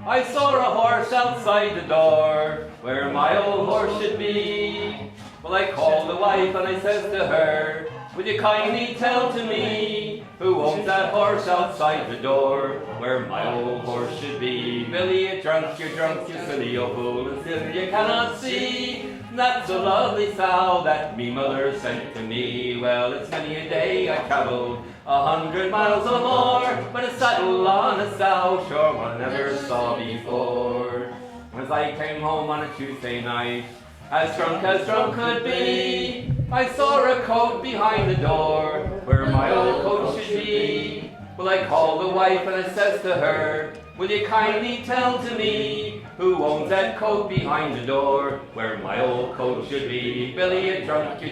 I saw a horse outside the door, where my old horse should be. Well, I called the wife and I says to her, will you kindly tell to me, who owns that horse outside the door, where my old horse should be? Billy, you're drunk, you silly old fool, and still you cannot see. That's a lovely sow that me mother sent to me. Well, it's many a day I travelled 100 miles or more, but a saddle on a sow, sure one I never saw before. As I came home on a Tuesday night, as drunk could be, I saw a coat behind the door, where my old coat should be. Well, I called the wife and I says to her, will you kindly tell to me, who owns that coat behind the door, where my old coat should be? Billy, you're drunk, you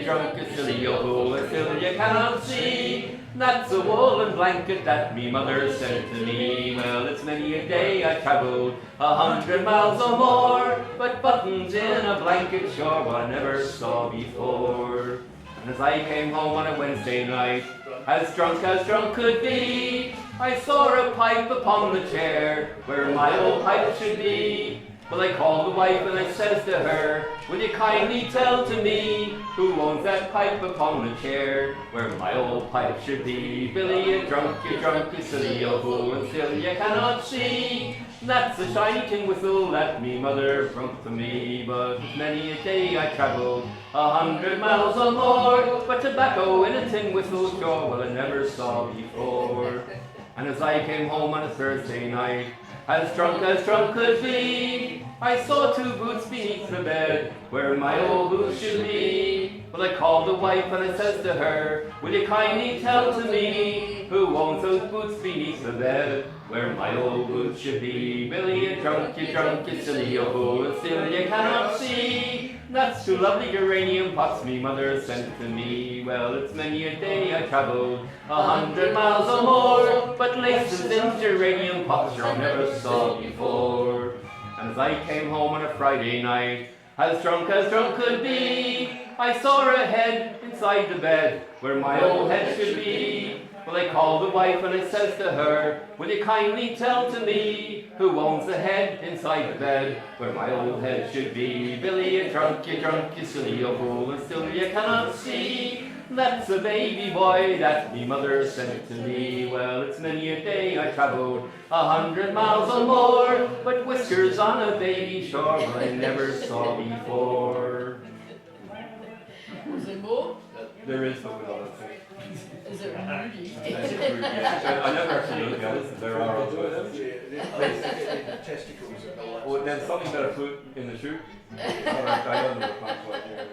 silly old fool, and still you cannot see. That's a woolen blanket that me mother sent to me. Well, it's many a day I travelled 100 miles or more, but buttons in a blanket, sure what I never saw before. And as I came home on a Wednesday night, as drunk could be, I saw a pipe upon the chair, where my old pipe should be. Well, I called the wife and I says to her, will you kindly tell to me, who owns that pipe upon the chair, where my old pipe should be? Billy, you're drunk, you silly old fool, and still you cannot see. That's a shiny tin whistle that me mother broke to me. But many a day I travelled 100 miles or more, but tobacco in a tin whistle, sure, well I never saw before. And as I came home on a Thursday night, as drunk could be, I saw 2 boots beneath the bed, where my old boots should be. Well, I called the wife and I says to her, will you kindly tell to me, who owns those boots beneath the bed, where my old boots should be? Billy, you're drunk, you silly old fool, and still you cannot see. That's 2 lovely geranium pots me mother sent to me. Well, it's many a day I travelled 100 miles or more, but laces in geranium pots I never saw before. And as I came home on a Friday night, as drunk could be, I saw a head inside the bed, where my old head should be. Well, I called the wife and I says to her, will you kindly tell to me, who owns the head inside the bed, where my old head should be? Billy, you're drunk, you silly old fool, and still you cannot see. That's a baby boy that me mother sent to me. Well, it's many a day I travelled 100 miles or more, but whiskers on a baby, sure, well, I never saw before. Is there more? There is, but with other things. Is it Rudy? I never actually looked at it. There are other Testicles and all that. Well, then something better put in the shoe. I don't know what quite here.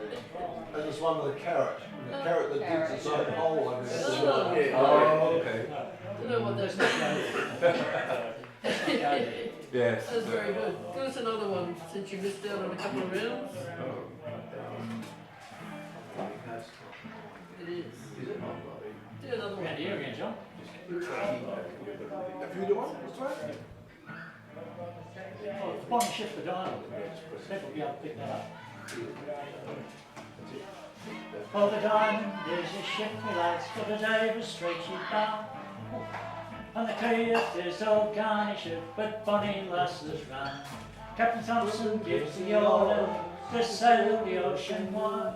And there's one with a carrot. The carrot that digs its own hole under the Oh. soil. Oh, okay. I don't know what that's Yes. That's very good. Give us another one, since you missed out on a couple of rounds. It is. Do another one. And here again, John. If you do one, that's right. Oh, the bottom shift the dial. People will be able to pick that up. For the diamond is a ship, me lads, for the day was straight sheet bound. And the kayeth is old garnished, but bonny lasses run. Captain Thompson gives the order, to sail the ocean wide.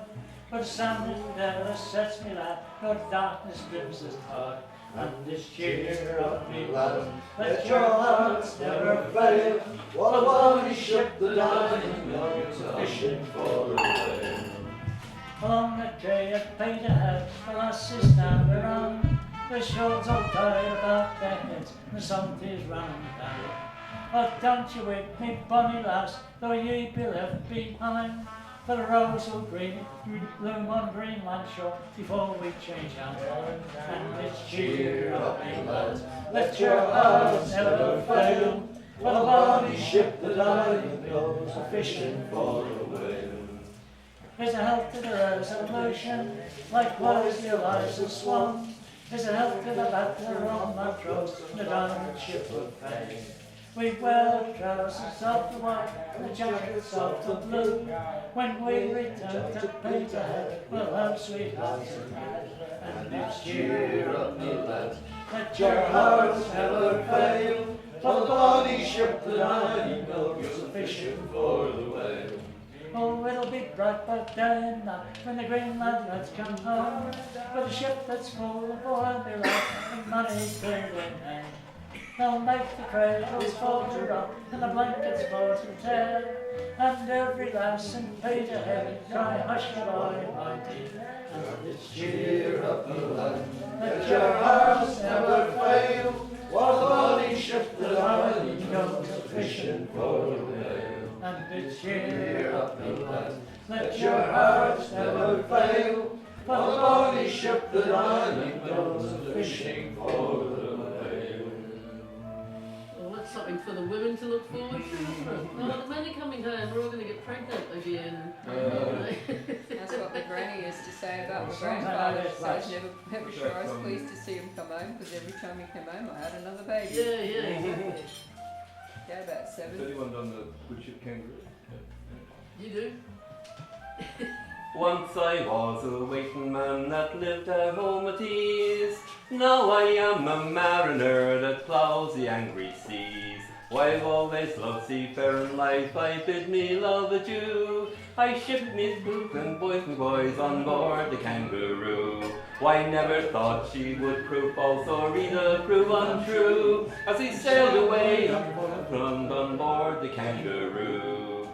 But sun never sets me light, nor darkness dims the tide. And this cheer up me lad, let your hearts never fail. What a bonny ship the Dying Love's fishing for a whale. Along the tray of paid ahead, the lasses stand around. The shoals all tired about their heads, the sun is running down. Oh, don't you weep me, bonny lass, though ye be left behind. For the rose will bloom on Greenland shore before we change our mind. And let's cheer up, me lads, let your hearts never fail. For the bonny ship the Dying goes a fishing for a whale. Here's a health to the Resolution, likewise the Eliza Swan. Here's a health to the battler on Montrose, the diamond ship of fame. We wear the trousers of the white, and the jackets of the blue. When we return to Peterhead, we'll have sweethearts and you. And let's cheer up, me lads, let your hearts never fail. For the bonny ship the Dying goes a fishing for the whale. Oh, it'll be bright by day and night when the Greenland lads come home. For the ship that's full of oil be right and money cleared in hand. They'll make the cradles for to rock and the blankets for to tear. And every lass in Peterhead cry hush boy, my dear. And let's cheer up, me lad, let your hearts never fail. What a bonny ship the Dying goes a fishing for the whale. And let's cheer up, me lad, let your hearts never fail. For the bonny ship the Dying goes a fishing for the whale. Well, that's something for the women to look forward to. Oh, the men are coming home, we're all going to get pregnant again. That's what the granny used to say about my grandfather. She says never sure I was pleased to see him come home because every time he came home I had another baby. Yeah, exactly. Yeah, about 7. Has anyone done the good ship kangaroo? You do? Once I was a waiting man that lived at home at ease. Now I am a mariner that ploughs the angry seas. Why I've always loved seafaring life, I bid me love adieu. I shipped me spook and boys on board the kangaroo. Why never thought she would prove false or either prove untrue, as he sailed away on board the kangaroo.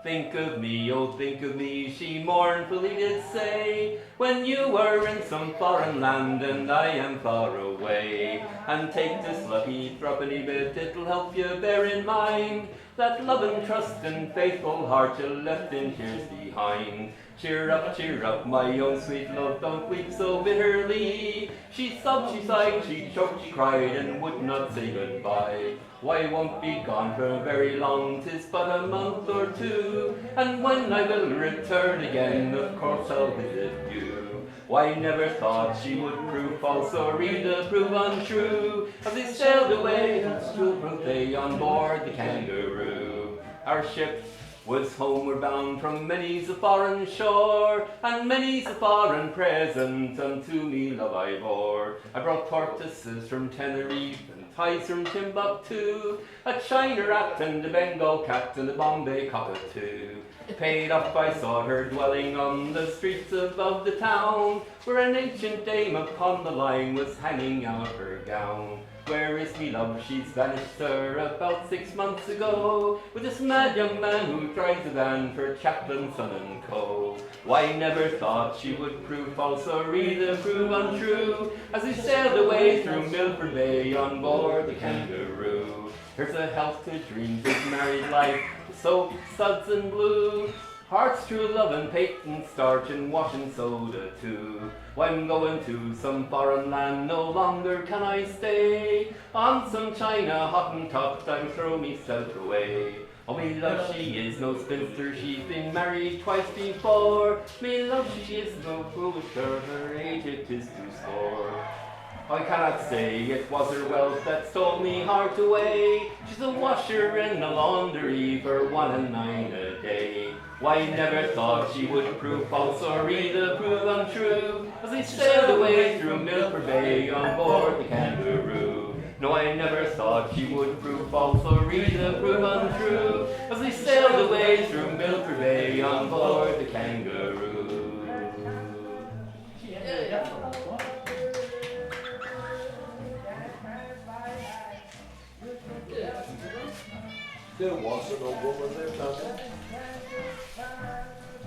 Think of me, oh think of me, she mournfully did say, when you were in some foreign land and I am far away. And take this lucky threepenny bit, it'll help you bear in mind that love and trust and faithful heart you left in tears behind. Cheer up, my own sweet love, don't weep so bitterly. She sobbed, she sighed, she choked, she cried, and would not say goodbye. Why won't be gone for very long, 'tis but a month or two, and when I will return again, of course I'll visit you. Why never thought she would prove false or either prove untrue, as they sailed away on Stafford Bay on board the kangaroo. Our ship was homeward bound from many's a foreign shore, and many's a foreign present unto me love I bore. I brought tortoises from Tenerife and ties from Timbuktu, a China rat and a Bengal cat and a Bombay cockatoo. Paid up I saw her dwelling on the streets above the town, where an ancient dame upon the line was hanging out her gown. Where is me love? She's vanished, sir, about 6 months ago, with this mad young man who drives a van for Chaplain, Son and Co. Why never thought she would prove false or either prove untrue, as we sailed away through Milford Bay on board the kangaroo. Here's a health to dreams of married life, soap, suds and blue, hearts true love and patent starch and washing soda too. Why I'm going to some foreign land, no longer can I stay. On some China Hottentot I'm throw myself away. Oh, me love, she is no spinster, she's been married twice before. Me love, she is no foolish girl, her age it is 2score. I cannot say it was her wealth that stole me heart away. She's a washer in a laundry for 1 and 9 a day. Why never thought she would prove false or either prove untrue, as we sailed away through Milford Bay on board the kangaroo. No, I never thought she would prove false or reason prove untrue, as we sailed away through Milford Bay on board the Kangaroo. There was an old woman lived down there.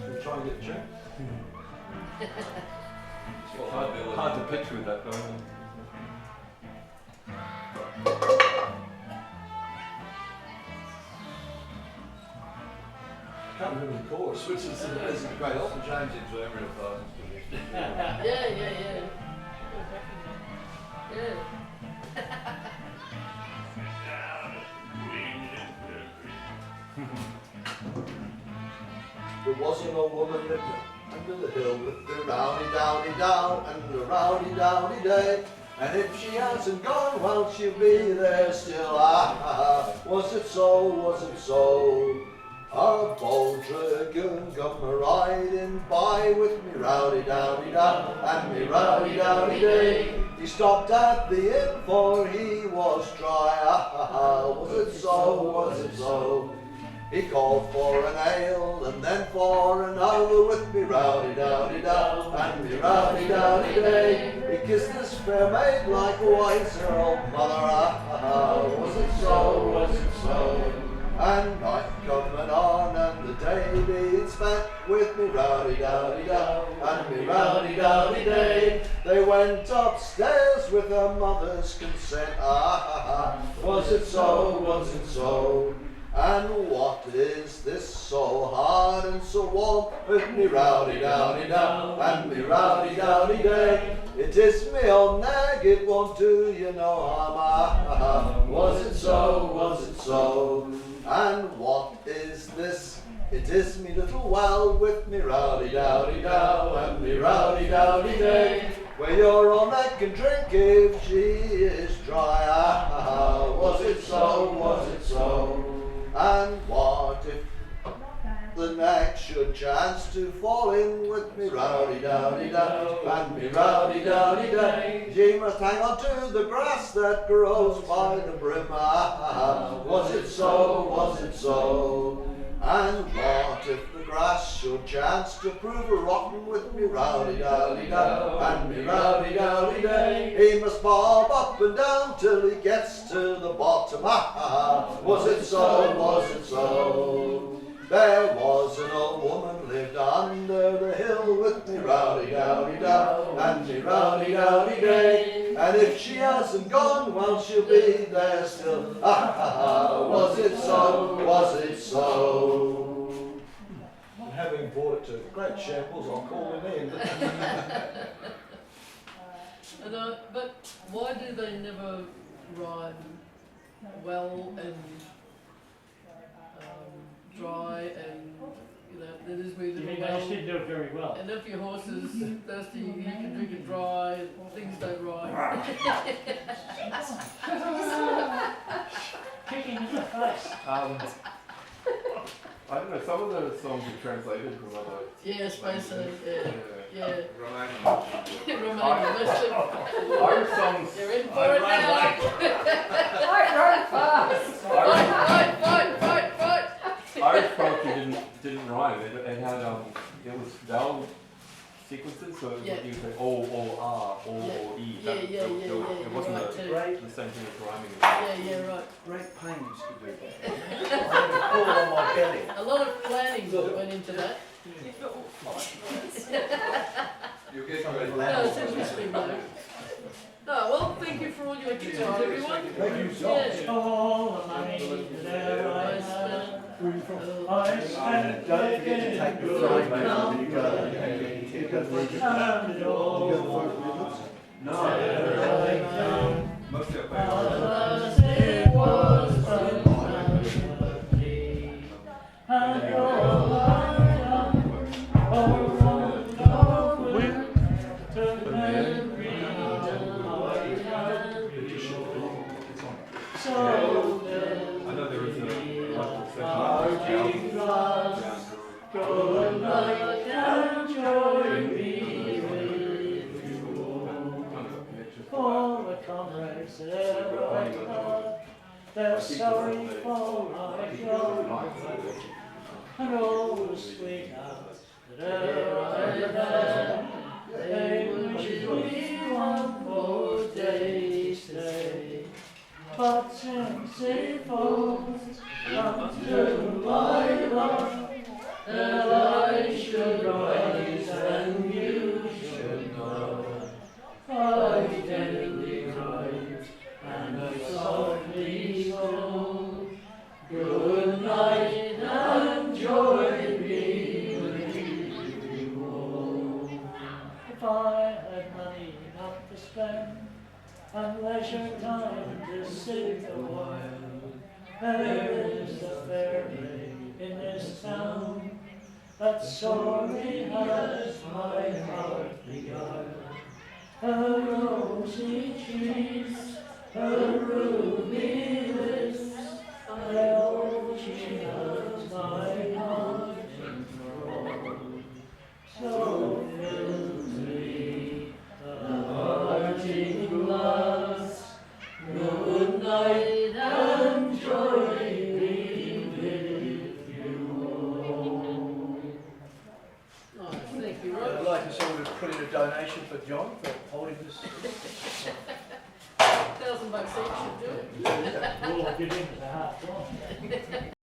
We'll try and get a check. Hard to picture with that though. Can't remember the chorus, which is a great Often change it to Emerald Parsons position. Yeah. There was an old woman lived under the hill with the rowdy dowdy down and the rowdy dowdy day. And if she hasn't gone, well, she'll be there still. Was it so? Was it so? A bold dragoon come riding by with me rowdy dowdy down and me rowdy dowdy day. He stopped at the inn for he was dry. Was it so? Was it so? He called for an ale and then for another with me rowdy dowdy down and me rowdy dowdy day. He kissed this fair maid likewise her old mother. Was it so? Was it so? And night coming on and the day being spent with me rowdy dowdy down and me rowdy dowdy day. They went upstairs with her mother's consent. Was it so? Was it so? And what is this so hard and so warm with me rowdy dowdy down and me rowdy dowdy day? It is me old nag, it won't do you no harm. Was it so? Was it so? And what is this? It is me little well with me rowdy dowdy down and me rowdy dowdy day. Where your old neck can drink if she is dry. Was it so? Was it so? And what if the neck should chance to fall in with me rowdy dowdy down and me rowdy dowdy day? She must hang on to the grass that grows by the brim. Was it so? Was it so? And what if the grass should chance to prove rotten with me rowdy dowdy down and me rowdy dowdy day? He must bob up and down till he gets to the bottom. Was it so? Was it so? There was an old woman lived under the hill with me rowdy dowdy down and me rowdy dowdy day. And if she hasn't gone, well, she'll be there still. Was it so? Was it so? And having brought it to great shambles, I'll call him in. But why do they never rhyme well and dry and that is where the They should do it very well. and if your horse is thirsty, you can drink it dry. Things don't rhyme. Kicking in the face. I don't know, some of the songs are translated from other. Yeah, space yeah. Romanian. Romanian, Irish songs. you're in for it now. Run fast! Fight! Irish poetry didn't rhyme. It had it was vowel sequences, so Yeah. you say O R O E. Yeah. It wasn't Right, too. the same thing as rhyming. Yeah, right. Great pains to do that. I had to pull on my belly. A lot of planning went into that. You'll get great No, it's interesting though. No, well, thank you for all your tunes, everyone. Thank you so much. Yeah. All the money that I spent. I spent Don't forget to take the flight, mate, when you go. and it all. No. Most of your Alas, it was but melody, and all I done, to memory so I know there was a good night and joy be with you. sorry for my joy, and all the sweethearts that ever I've had. They wish me one more day to stay, but since it falls unto my lot that I should rise and you should not, I gently rise and I softly go. Good night and joy be with you all. If I had money enough to spend and leisure time to sit a while, there is a fair lady in this town that sorely has my heart beguiled. Her rosy cheeks, her ruby lips, well, she has my heart enthralled. So fill to me the parting glass. Good night and joy be with you all. Oh, thank you, I'd Rob. like to sort of put in a donation for John for holding this. $1,000 each should do it. We'll all get into the half one.